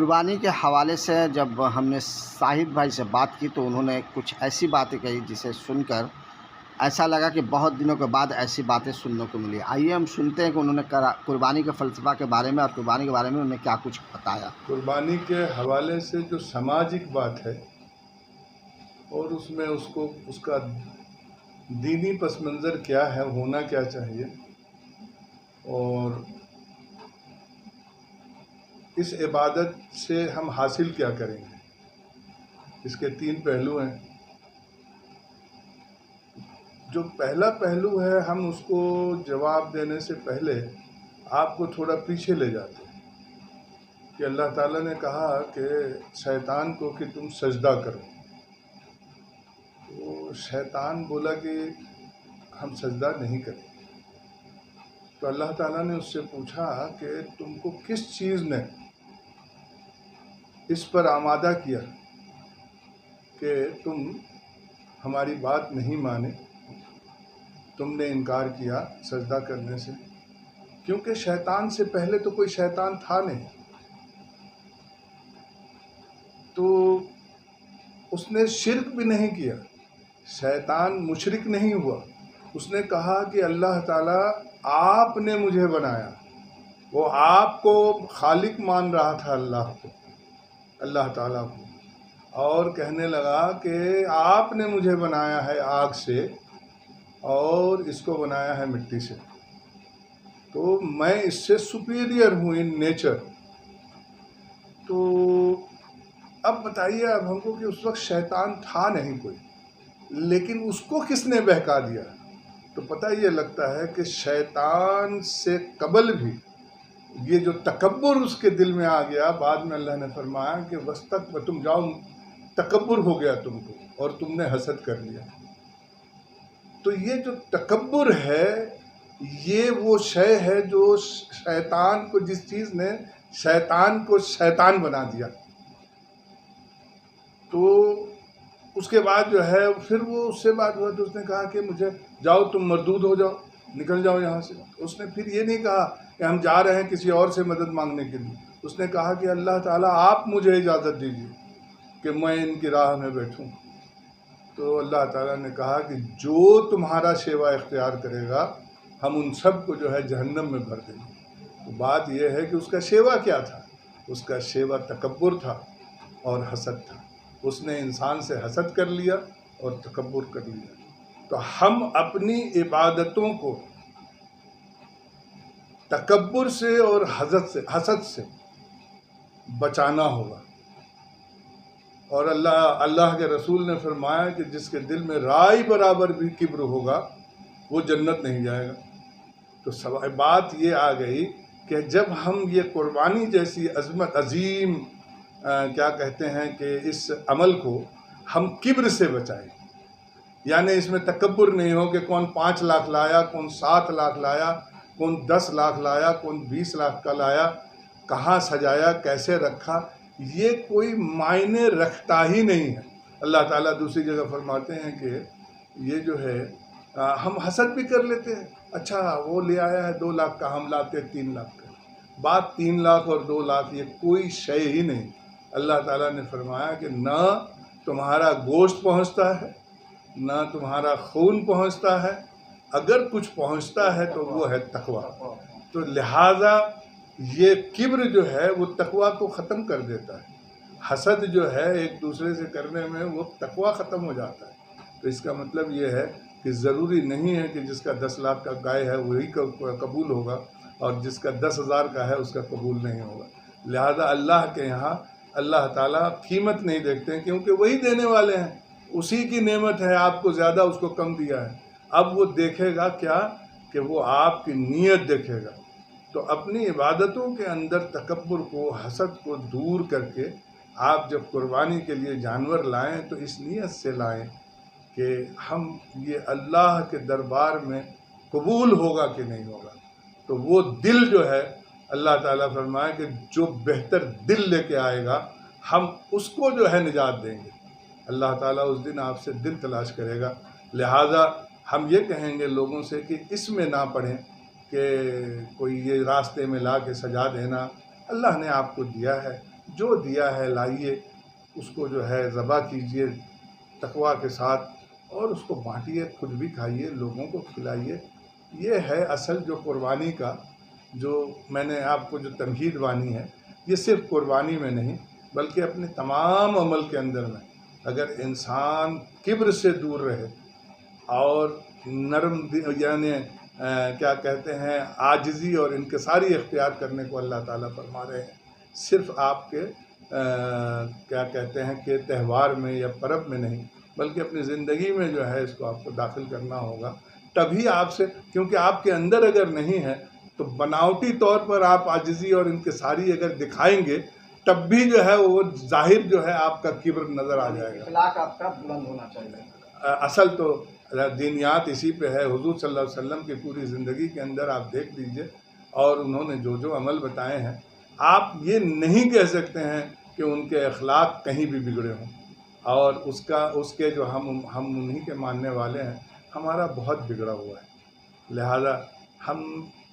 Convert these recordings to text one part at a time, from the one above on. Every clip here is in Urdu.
قربانی کے حوالے سے جب ہم نے شاہد بھائی سے بات کی تو انہوں نے کچھ ایسی باتیں کہی جسے سن کر ایسا لگا کہ بہت دنوں کے بعد ایسی باتیں سننے کو ملی۔ آئیے ہم سنتے ہیں کہ انہوں نے قربانی کے فلسفہ کے بارے میں اور قربانی کے بارے میں انہوں نے کیا کچھ بتایا۔ قربانی کے حوالے سے جو سماجک بات ہے اور اس میں اس کا دینی پس منظر کیا ہے، ہونا کیا چاہیے، اور اس عبادت سے ہم حاصل کیا کریں گے، اس کے 3 پہلو ہیں۔ جو پہلا پہلو ہے، ہم اس کو جواب دینے سے پہلے آپ کو تھوڑا پیچھے لے جاتے ہیں کہ اللہ تعالیٰ نے کہا کہ شیطان کو کہ تم سجدہ کرو، تو شیطان بولا کہ ہم سجدہ نہیں کریں۔ تو اللہ تعالیٰ نے اس سے پوچھا کہ تم کو کس چیز نے اس پر آمادہ کیا کہ تم ہماری بات نہیں مانے، تم نے انکار کیا سجدہ کرنے سے؟ کیونکہ شیطان سے پہلے تو کوئی شیطان تھا نہیں، تو اس نے شرک بھی نہیں کیا، شیطان مشرک نہیں ہوا۔ اس نے کہا کہ اللہ تعالیٰ آپ نے مجھے بنایا، وہ آپ کو خالق مان رہا تھا، اللہ تعالیٰ کو، اور کہنے لگا کہ آپ نے مجھے بنایا ہے آگ سے اور اس کو بنایا ہے مٹی سے، تو میں اس سے سپیریئر ہوں ان نیچر۔ تو اب بتائیے اب ہم کو کہ اس وقت شیطان تھا نہیں کوئی، لیکن اس کو کس نے بہکا دیا؟ تو پتہ یہ لگتا ہے کہ شیطان سے قبل بھی یہ جو تکبر اس کے دل میں آ گیا، بعد میں اللہ نے فرمایا کہ وسطک تم جاؤ، تکبر ہو گیا تم کو اور تم نے حسد کر لیا۔ تو یہ جو تکبر ہے، یہ وہ شے ہے جو شیطان کو، جس چیز نے شیطان کو شیطان بنا دیا۔ تو اس کے بعد جو ہے پھر وہ اس سے بات ہوا تو اس نے کہا کہ مجھے جاؤ، تم مردود ہو جاؤ، نکل جاؤ یہاں سے۔ اس نے پھر یہ نہیں کہا کہ ہم جا رہے ہیں کسی اور سے مدد مانگنے کے لیے، اس نے کہا کہ اللہ تعالیٰ آپ مجھے اجازت دیجیے کہ میں ان کی راہ میں بیٹھوں۔ تو اللہ تعالیٰ نے کہا کہ جو تمہارا شیوا اختیار کرے گا ہم ان سب کو جو ہے جہنم میں بھر دیں گے۔ تو بات یہ ہے کہ اس کا شیوا کیا تھا؟ اس کا شیوا تکبر تھا اور حسد تھا۔ اس نے انسان سے حسد کر لیا اور تکبر کر لیا۔ تو ہم اپنی عبادتوں کو تکبر سے اور حسد سے بچانا ہوگا۔ اور اللہ کے رسول نے فرمایا کہ جس کے دل میں رائی برابر بھی کبر ہوگا وہ جنت نہیں جائے گا۔ تو بات یہ آ گئی کہ جب ہم یہ قربانی جیسی عظیم کیا کہتے ہیں کہ اس عمل کو ہم کبر سے بچائیں، یعنی اس میں تکبر نہیں ہو کہ کون 5 لاکھ لایا، کون 7 لاکھ لایا، کون 10 لاکھ لایا، کون 20 لاکھ کا لایا، کہاں سجایا، کیسے رکھا، یہ کوئی معنی رکھتا ہی نہیں ہے۔ اللہ تعالیٰ دوسری جگہ فرماتے ہیں کہ یہ جو ہے ہم حسد بھی کر لیتے ہیں، اچھا وہ لے آیا ہے 2 لاکھ کا، ہم لاتے 3 لاکھ کا۔ بات 3 لاکھ اور 2 لاکھ یہ کوئی شے ہی نہیں۔ اللہ تعالیٰ نے فرمایا کہ نہ تمہارا گوشت پہنچتا ہے، نہ تمہارا خون پہنچتا ہے، اگر کچھ پہنچتا ہے تو وہ ہے تقویٰ۔ تو لہٰذا یہ کبر جو ہے وہ تقویٰ کو ختم کر دیتا ہے، حسد جو ہے ایک دوسرے سے کرنے میں وہ تقویٰ ختم ہو جاتا ہے۔ تو اس کا مطلب یہ ہے کہ ضروری نہیں ہے کہ جس کا 10 لاکھ کا گائے ہے وہی قبول ہوگا اور جس کا 10,000 کا ہے اس کا قبول نہیں ہوگا۔ لہذا اللہ کے یہاں اللہ تعالیٰ قیمت نہیں دیکھتے ہیں، کیونکہ وہی دینے والے ہیں، اسی کی نعمت ہے، آپ کو زیادہ اس کو کم دیا ہے۔ اب وہ دیکھے گا کیا کہ وہ آپ کی نیت دیکھے گا۔ تو اپنی عبادتوں کے اندر تکبر کو، حسد کو دور کر کے آپ جب قربانی کے لیے جانور لائیں تو اس نیت سے لائیں کہ ہم یہ اللہ کے دربار میں قبول ہوگا کہ نہیں ہوگا۔ تو وہ دل جو ہے اللہ تعالیٰ فرمائے کہ جو بہتر دل لے کے آئے گا ہم اس کو جو ہے نجات دیں گے۔ اللہ تعالیٰ اس دن آپ سے دل تلاش کرے گا۔ لہٰذا ہم یہ کہیں گے لوگوں سے کہ اس میں نہ پڑھیں کہ کوئی یہ راستے میں لا کے سجا دینا، اللہ نے آپ کو دیا ہے، جو دیا ہے لائیے، اس کو جو ہے ذبح کیجئے تقویٰ کے ساتھ، اور اس کو بانٹیے، خود بھی کھائیے، لوگوں کو کھلائیے۔ یہ ہے اصل جو قربانی کا، جو میں نے آپ کو جو تمہید بانی ہے، یہ صرف قربانی میں نہیں بلکہ اپنے تمام عمل کے اندر میں اگر انسان کبر سے دور رہے اور نرم یعنی کیا کہتے ہیں عاجزی اور انکساری اختیار کرنے کو اللہ تعالیٰ فرما رہے ہیں، صرف آپ کے کیا کہتے ہیں کہ تہوار میں یا پرب میں نہیں بلکہ اپنی زندگی میں جو ہے اس کو آپ کو داخل کرنا ہوگا، تبھی آپ سے، کیونکہ آپ کے اندر اگر نہیں ہے تو بناوٹی طور پر آپ عاجزی اور انکساری اگر دکھائیں گے تب بھی جو ہے وہ ظاہر جو ہے آپ کا کبر نظر آ جائے گا۔ اخلاق آپ کا بلند ہونا چاہیے۔ اصل تو دینیات اسی پہ ہے۔ حضور صلی اللہ علیہ وسلم کی پوری زندگی کے اندر آپ دیکھ لیجئے، اور انہوں نے جو جو عمل بتائے ہیں، آپ یہ نہیں کہہ سکتے ہیں کہ ان کے اخلاق کہیں بھی بگڑے ہوں، اور اس کے جو ہم انہی کے ماننے والے ہیں، ہمارا بہت بگڑا ہوا ہے۔ لہذا ہم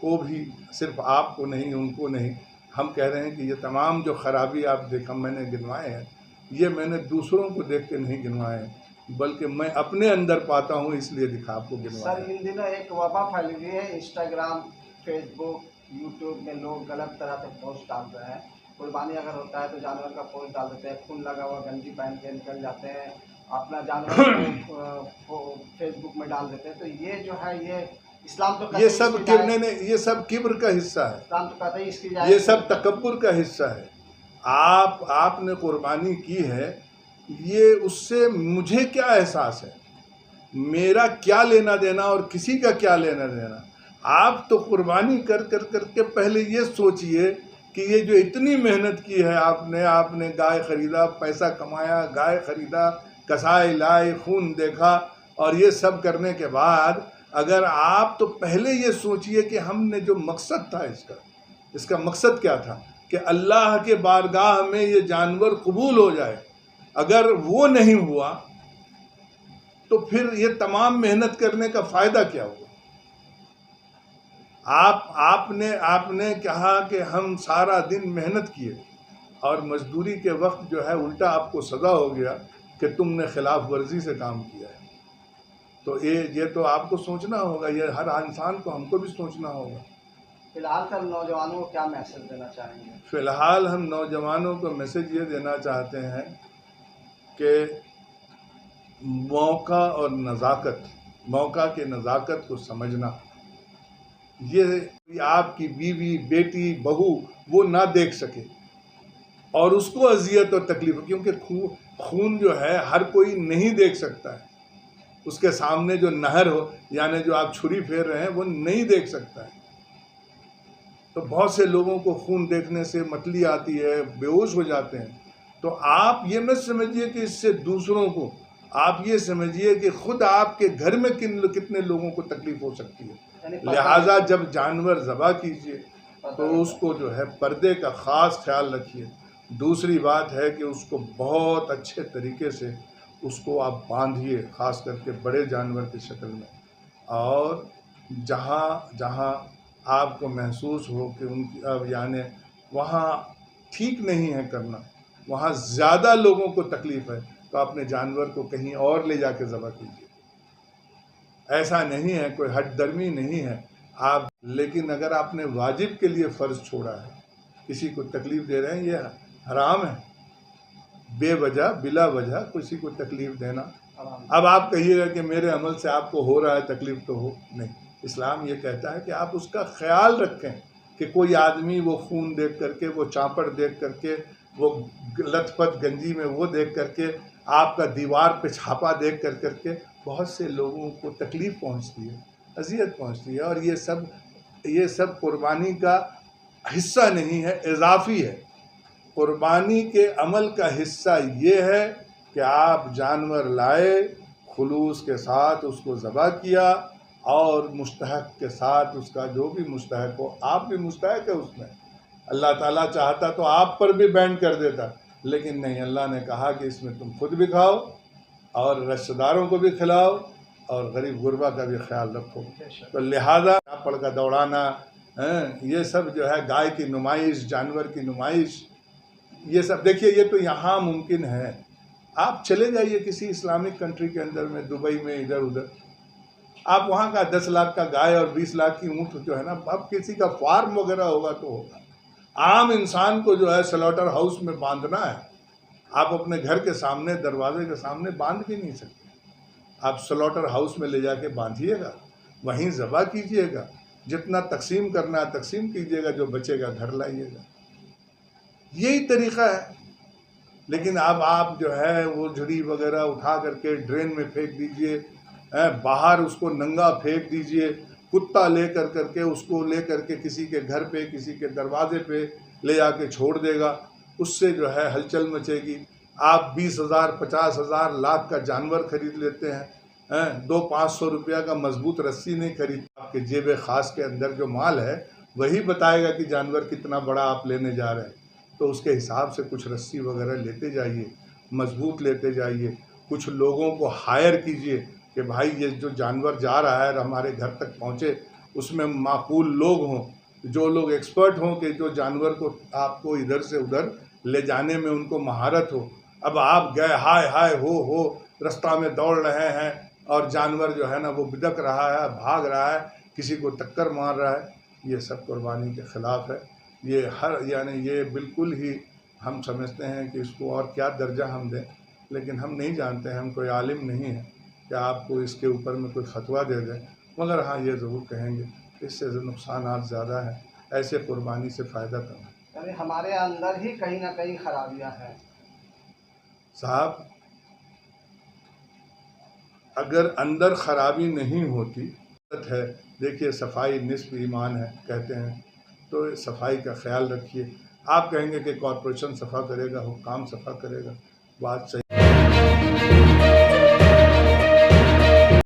کو بھی، صرف آپ کو نہیں، ان کو نہیں، ہم کہہ رہے ہیں کہ یہ تمام جو خرابی آپ میں نے گنوائے ہیں، یہ میں نے دوسروں کو دیکھ کے نہیں گنوائے ہیں بلکہ میں اپنے اندر پاتا ہوں، اس لیے آپ کو گنوایا سر، ان دنوں ایک وبا پھیلی ہوئی ہے، انسٹاگرام، فیس بک، یوٹیوب میں لوگ غلط طرح سے پوسٹ ڈال رہے ہیں۔ قربانی اگر ہوتا ہے تو جانور کا پوسٹ ڈال دیتے ہیں، خون لگا ہوا گنجی پہن کے نکل جاتے ہیں، اپنا جانور کو فیس بک میں ڈال دیتے ہیں۔ تو یہ جو ہے یہ اسلام تو یہ سب کبر کا حصہ ہے، اسلام تو کہتا ہے اس کی یہ سب تکبر کا حصہ ہے۔ آپ نے قربانی کی ہے، یہ اس سے مجھے کیا احساس ہے، میرا کیا لینا دینا اور کسی کا کیا لینا دینا۔ آپ تو قربانی کر کے پہلے یہ سوچئے کہ یہ جو اتنی محنت کی ہے آپ نے گائے خریدا، پیسہ کمایا، گائے خریدا، کسائے لائے، خون دیکھا، اور یہ سب کرنے کے بعد اگر آپ تو پہلے یہ سوچئے کہ ہم نے جو مقصد تھا اس کا مقصد کیا تھا کہ اللہ کے بارگاہ میں یہ جانور قبول ہو جائے۔ اگر وہ نہیں ہوا تو پھر یہ تمام محنت کرنے کا فائدہ کیا ہوا؟ آپ نے کہا کہ ہم سارا دن محنت کیے اور مزدوری کے وقت جو ہے الٹا آپ کو سزا ہو گیا کہ تم نے خلاف ورزی سے کام کیا ہے۔ تو یہ تو آپ کو سوچنا ہوگا، یہ ہر انسان کو، ہم کو بھی سوچنا ہوگا۔ فی الحال سر، نوجوانوں کو کیا میسج دینا چاہیں گے؟ فی الحال ہم نوجوانوں کو میسج یہ دینا چاہتے ہیں کہ موقع کے نزاکت کو سمجھنا، یہ آپ کی بیوی، بیٹی، بہو وہ نہ دیکھ سکے اور اس کو اذیت اور تکلیف، کیونکہ خون جو ہے ہر کوئی نہیں دیکھ سکتا ہے، اس کے سامنے جو نہر ہو، یعنی جو آپ چھری پھیر رہے ہیں، وہ نہیں دیکھ سکتا ہے۔ تو بہت سے لوگوں کو خون دیکھنے سے متلی آتی ہے، بے ہوش ہو جاتے ہیں۔ تو آپ یہ مت سمجھیے کہ اس سے دوسروں کو، آپ یہ سمجھیے کہ خود آپ کے گھر میں کتنے لوگوں کو تکلیف ہو سکتی ہے۔ لہٰذا جب جانور ذبح کیجئے تو اس کو جو ہے پردے کا خاص خیال رکھیے۔ دوسری بات ہے کہ اس کو بہت اچھے طریقے سے اس کو آپ باندھیے، خاص کر کے بڑے جانور کی شکل میں، اور جہاں آپ کو محسوس ہو کہ ان کی یعنی وہاں ٹھیک نہیں ہے کرنا، وہاں زیادہ لوگوں کو تکلیف ہے، تو اپنے جانور کو کہیں اور لے جا کے ذبح کیجیے۔ ایسا نہیں ہے، کوئی ہٹ درمی نہیں ہے آپ، لیکن اگر آپ نے واجب کے لیے فرض چھوڑا ہے، کسی کو تکلیف دے رہے ہیں، یہ حرام ہے، بے وجہ بلا وجہ کسی کو تکلیف دینا۔ اب آپ کہیے گا کہ میرے عمل سے آپ کو ہو رہا ہے تکلیف، تو ہو نہیں، اسلام یہ کہتا ہے کہ آپ اس کا خیال رکھیں کہ کوئی آدمی وہ خون دیکھ کر کے، وہ چانپڑ دیکھ کر کے، وہ لت پت گنجی میں وہ دیکھ کر کے، آپ کا دیوار پہ چھاپا دیکھ کر کے بہت سے لوگوں کو تکلیف پہنچتی ہے، اذیت پہنچتی ہے، اور یہ سب قربانی کا حصہ نہیں ہے، اضافی ہے۔ قربانی کے عمل کا حصہ یہ ہے کہ آپ جانور لائے، خلوص کے ساتھ اس کو ذبح کیا، اور مستحق کے ساتھ اس کا جو بھی مستحق ہو، آپ بھی مستحق ہے اس میں۔ اللہ تعالیٰ چاہتا تو آپ پر بھی بین کر دیتا، لیکن نہیں، اللہ نے کہا کہ اس میں تم خود بھی کھاؤ اور رشتہ داروں کو بھی کھلاؤ اور غریب غربا کا بھی خیال رکھو۔ تو لہذا پڑ کا دوڑانا، یہ سب جو ہے گائے کی نمائش، جانور کی نمائش، یہ سب دیکھیے، یہ تو یہاں ممکن ہے. آپ چلے جائیے کسی اسلامک کنٹری کے اندر میں، دبئی میں، ادھر ادھر، آپ وہاں کا 10 لاکھ کا گائے اور 20 لاکھ کی اونٹ جو ہے نا، اب کسی کا فارم وغیرہ ہوگا تو ہوگا. عام انسان کو جو ہے سلاٹر ہاؤس میں باندھنا ہے، آپ اپنے گھر کے سامنے، دروازے کے سامنے باندھ بھی نہیں سکتے. آپ سلاٹر ہاؤس میں لے جا کے باندھیے گا، وہیں ذبح کیجئے گا، جتنا تقسیم کرنا ہے تقسیم کیجئے گا، جو بچے گا گھر لائیے گا. یہی طریقہ ہے. لیکن اب آپ جو ہے وہ جھڑی وغیرہ اٹھا کر کے ڈرین میں پھینک دیجئے، باہر اس کو ننگا پھینک دیجئے، کتا لے کر کے اس کو لے کر کے کسی کے گھر پہ، کسی کے دروازے پہ لے جا کے چھوڑ دے گا. اس سے جو ہے ہلچل مچے گی. آپ 20,000 50,000 لاکھ کا جانور خرید لیتے ہیں، 200-500 روپیہ کا مضبوط رسی نہیں خرید. آپ کے جیب خاص کے اندر جو مال ہے وہی بتائے گا کہ جانور کتنا بڑا آپ لینے جا رہے ہیں. تو اس کے حساب سے کچھ رسی وغیرہ لیتے جائیے، مضبوط لیتے جائیے. کچھ لوگوں کو ہائر کیجئے کہ بھائی یہ جو جانور جا رہا ہے ہمارے گھر تک پہنچے، اس میں معقول لوگ ہوں، جو لوگ ایکسپرٹ ہوں کہ جو جانور کو آپ کو ادھر سے ادھر لے جانے میں ان کو مہارت ہو. اب آپ گئے ہائے ہائے ہو رستہ میں دوڑ رہے ہیں اور جانور جو ہے نا وہ بدک رہا ہے، بھاگ رہا ہے، کسی کو ٹکر مار رہا ہے. یہ سب قربانی کے خلاف ہے. یہ یعنی یہ بالکل ہی ہم سمجھتے ہیں کہ اس کو اور کیا درجہ ہم دیں، لیکن ہم نہیں جانتے ہیں، ہم کوئی عالم نہیں ہے کہ آپ کو اس کے اوپر میں کوئی فتویٰ دے دیں. مگر ہاں یہ ضرور کہیں گے اس سے نقصانات زیادہ ہیں، ایسے قربانی سے فائدہ کم ہے. یعنی ہمارے اندر ہی کہیں نہ کہیں خرابیاں ہیں. صاحب اگر اندر خرابی نہیں ہوتی ہے، دیکھیے صفائی نصف ایمان ہے کہتے ہیں، تو صفائی کا خیال رکھیے. آپ کہیں گے کہ کارپوریشن صفا کرے گا، حکام صفا کرے گا، بات صحیح.